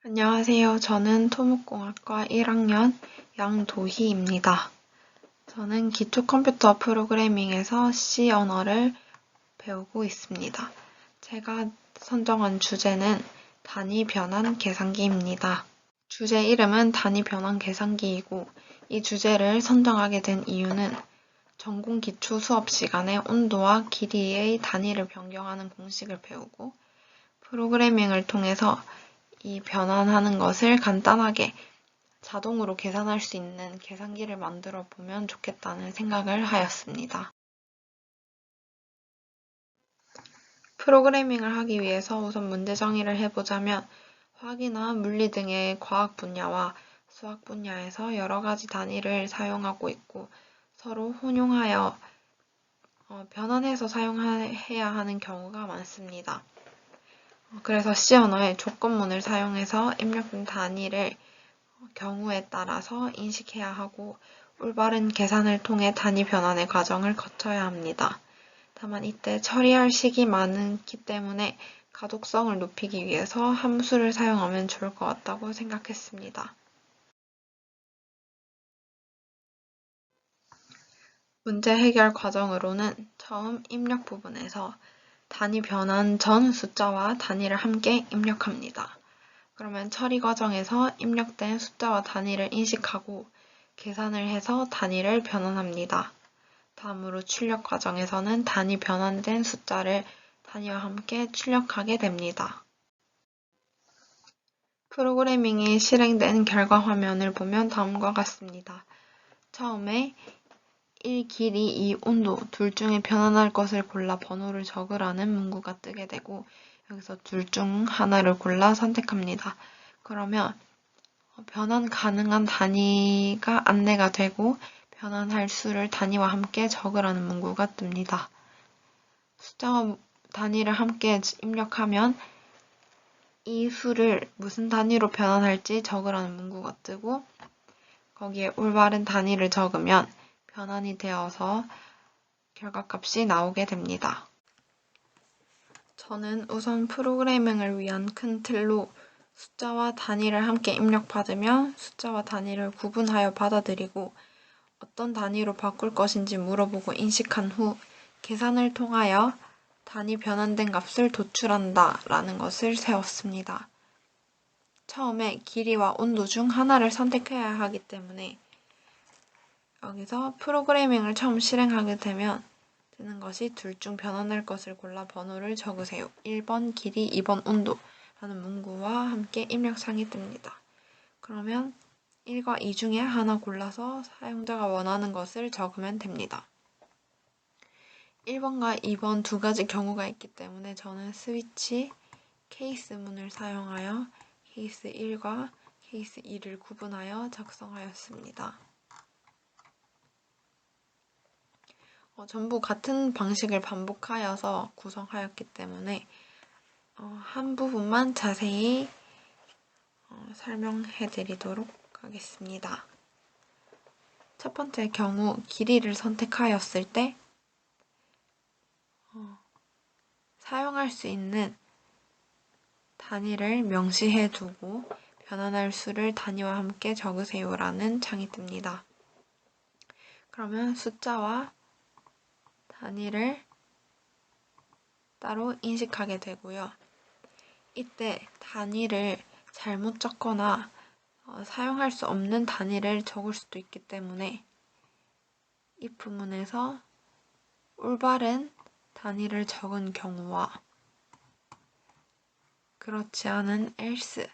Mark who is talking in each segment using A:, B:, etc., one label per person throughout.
A: 안녕하세요. 저는 토목공학과 1학년 양도희입니다. 저는 기초 컴퓨터 프로그래밍에서 C 언어를 배우고 있습니다. 제가 선정한 주제는 단위 변환 계산기입니다. 주제 이름은 단위 변환 계산기이고, 이 주제를 선정하게 된 이유는 전공 기초 수업 시간에 온도와 길이의 단위를 변경하는 공식을 배우고, 프로그래밍을 통해서 이 변환하는 것을 간단하게 자동으로 계산할 수 있는 계산기를 만들어 보면 좋겠다는 생각을 하였습니다. 프로그래밍을 하기 위해서 우선 문제 정의를 해보자면 화학이나 물리 등의 과학 분야와 수학 분야에서 여러 가지 단위를 사용하고 있고 서로 혼용하여 변환해서 사용해야 하는 경우가 많습니다. 그래서 C 언어의 조건문을 사용해서 입력된 단위를 경우에 따라서 인식해야 하고 올바른 계산을 통해 단위 변환의 과정을 거쳐야 합니다. 다만 이때 처리할 식이 많기 때문에 가독성을 높이기 위해서 함수를 사용하면 좋을 것 같다고 생각했습니다. 문제 해결 과정으로는 처음 입력 부분에서 단위 변환 전 숫자와 단위를 함께 입력합니다. 그러면 처리 과정에서 입력된 숫자와 단위를 인식하고 계산을 해서 단위를 변환합니다. 다음으로 출력 과정에서는 단위 변환된 숫자를 단위와 함께 출력하게 됩니다. 프로그래밍이 실행된 결과 화면을 보면 다음과 같습니다. 처음에 1 길이, 2 온도 둘 중에 변환할 것을 골라 번호를 적으라는 문구가 뜨게 되고 여기서 둘 중 하나를 골라 선택합니다. 그러면 변환 가능한 단위가 안내가 되고 변환할 수를 단위와 함께 적으라는 문구가 뜹니다. 숫자와 단위를 함께 입력하면 이 수를 무슨 단위로 변환할지 적으라는 문구가 뜨고 거기에 올바른 단위를 적으면 변환이 되어서 결과값이 나오게 됩니다. 저는 우선 프로그래밍을 위한 큰 틀로 숫자와 단위를 함께 입력받으며 숫자와 단위를 구분하여 받아들이고 어떤 단위로 바꿀 것인지 물어보고 인식한 후 계산을 통하여 단위 변환된 값을 도출한다 라는 것을 세웠습니다. 처음에 길이와 온도 중 하나를 선택해야 하기 때문에 여기서 프로그래밍을 처음 실행하게 되면 뜨는 것이 둘 중 변환할 것을 골라 번호를 적으세요. 1번 길이, 2번 온도 라는 문구와 함께 입력창이 뜹니다. 그러면 1과 2 중에 하나 골라서 사용자가 원하는 것을 적으면 됩니다. 1번과 2번 두 가지 경우가 있기 때문에 저는 스위치 케이스 문을 사용하여 케이스 1과 케이스 2를 구분하여 작성하였습니다. 전부 같은 방식을 반복하여서 구성하였기 때문에 한 부분만 자세히 설명해 드리도록 하겠습니다. 첫 번째 경우 길이를 선택하였을 때 사용할 수 있는 단위를 명시해 두고 변환할 수를 단위와 함께 적으세요 라는 창이 뜹니다. 그러면 숫자와 단위를 따로 인식하게 되고요. 이때 단위를 잘못 적거나 사용할 수 없는 단위를 적을 수도 있기 때문에 이 부분에서 올바른 단위를 적은 경우와 그렇지 않은 else의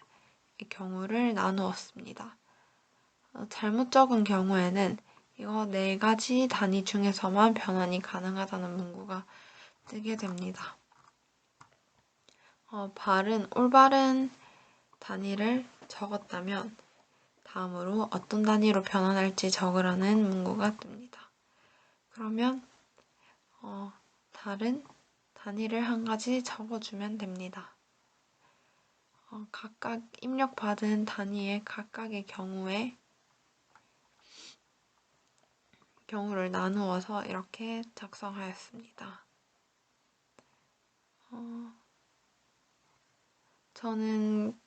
A: 경우를 나누었습니다. 잘못 적은 경우에는 이거 4가지 단위 중에서만 변환이 가능하다는 문구가 뜨게 됩니다. 올바른 단위를 적었다면 다음으로 어떤 단위로 변환할지 적으라는 문구가 뜹니다. 그러면 다른 단위를 한 가지 적어주면 됩니다. 각각 입력받은 단위의 각각의 경우를 나누어서 이렇게 작성하였습니다. 저는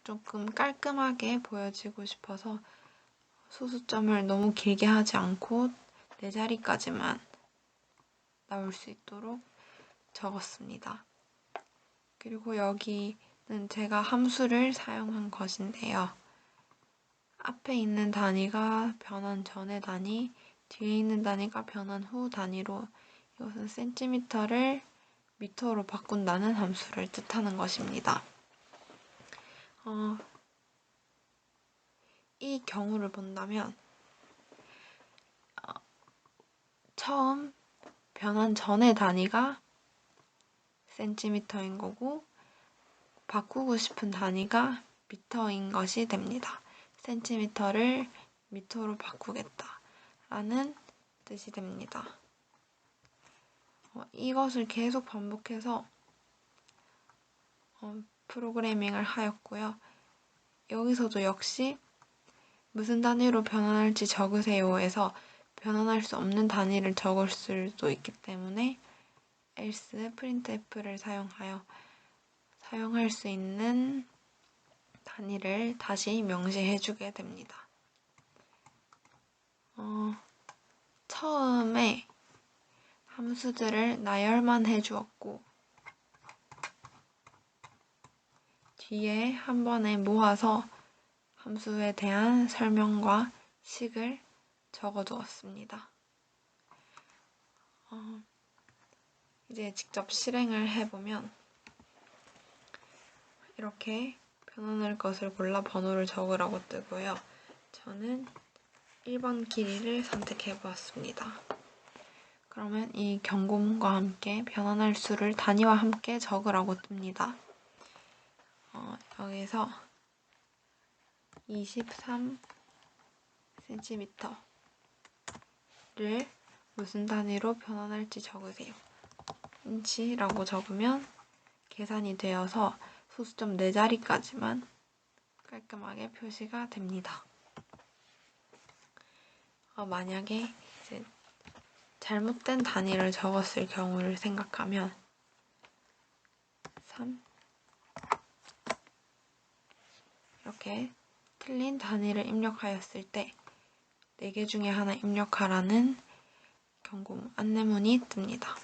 A: 조금 깔끔하게 보여지고 싶어서 소수점을 너무 길게 하지 않고 4자리까지만 나올 수 있도록 적었습니다. 그리고 여기는 제가 함수를 사용한 것인데요. 앞에 있는 단위가 변환 전의 단위, 뒤에 있는 단위가 변환 후 단위로 이것은 센티미터를 미터로 바꾼다는 함수를 뜻하는 것입니다. 이 경우를 본다면 처음 변환 전의 단위가 센티미터인 거고 바꾸고 싶은 단위가 미터인 것이 됩니다. 센티미터를 미터로 바꾸겠다 라는 뜻이 됩니다. 이것을 계속 반복해서 프로그래밍을 하였고요. 여기서도 역시 무슨 단위로 변환할지 적으세요에서 변환할 수 없는 단위를 적을 수도 있기 때문에 else, printf를 사용하여 사용할 수 있는 단위를 다시 명시해주게 됩니다. 처음에 함수들을 나열만 해주었고 뒤에 한 번에 모아서 함수에 대한 설명과 식을 적어두었습니다. 이제 직접 실행을 해보면 이렇게 변환할 것을 골라 번호를 적으라고 뜨고요. 저는 1번 길이를 선택해보았습니다. 그러면 이 경고문과 함께 변환할 수를 단위와 함께 적으라고 뜹니다. 여기서 23cm를 무슨 단위로 변환할지 적으세요. 인치라고 적으면 계산이 되어서 소수점 4자리까지만 깔끔하게 표시가 됩니다. 만약에 이제 잘못된 단위를 적었을 경우를 생각하면 3 이렇게 틀린 단위를 입력하였을 때 4개 중에 하나 입력하라는 경고 안내문이 뜹니다.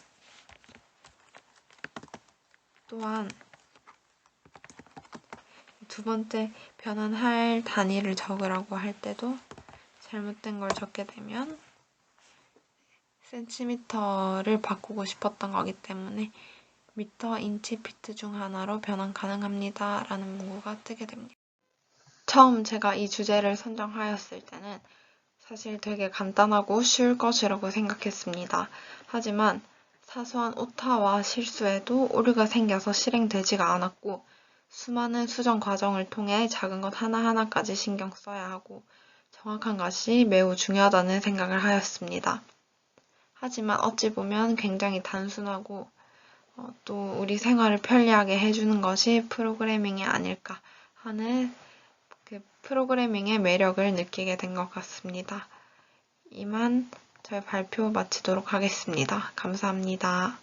A: 또한 두 번째 변환할 단위를 적으라고 할 때도 잘못된 걸 적게 되면 센티미터를 바꾸고 싶었던 거기 때문에 미터, 인치, 피트 중 하나로 변환 가능합니다 라는 문구가 뜨게 됩니다. 처음 제가 이 주제를 선정하였을 때는 사실 되게 간단하고 쉬울 것이라고 생각했습니다. 하지만 사소한 오타와 실수에도 오류가 생겨서 실행되지가 않았고 수많은 수정 과정을 통해 작은 것 하나하나까지 신경 써야 하고 정확한 것이 매우 중요하다는 생각을 하였습니다. 하지만 어찌 보면 굉장히 단순하고 또 우리 생활을 편리하게 해주는 것이 프로그래밍이 아닐까 하는 그 프로그래밍의 매력을 느끼게 된 것 같습니다. 이만 저희 발표 마치도록 하겠습니다. 감사합니다.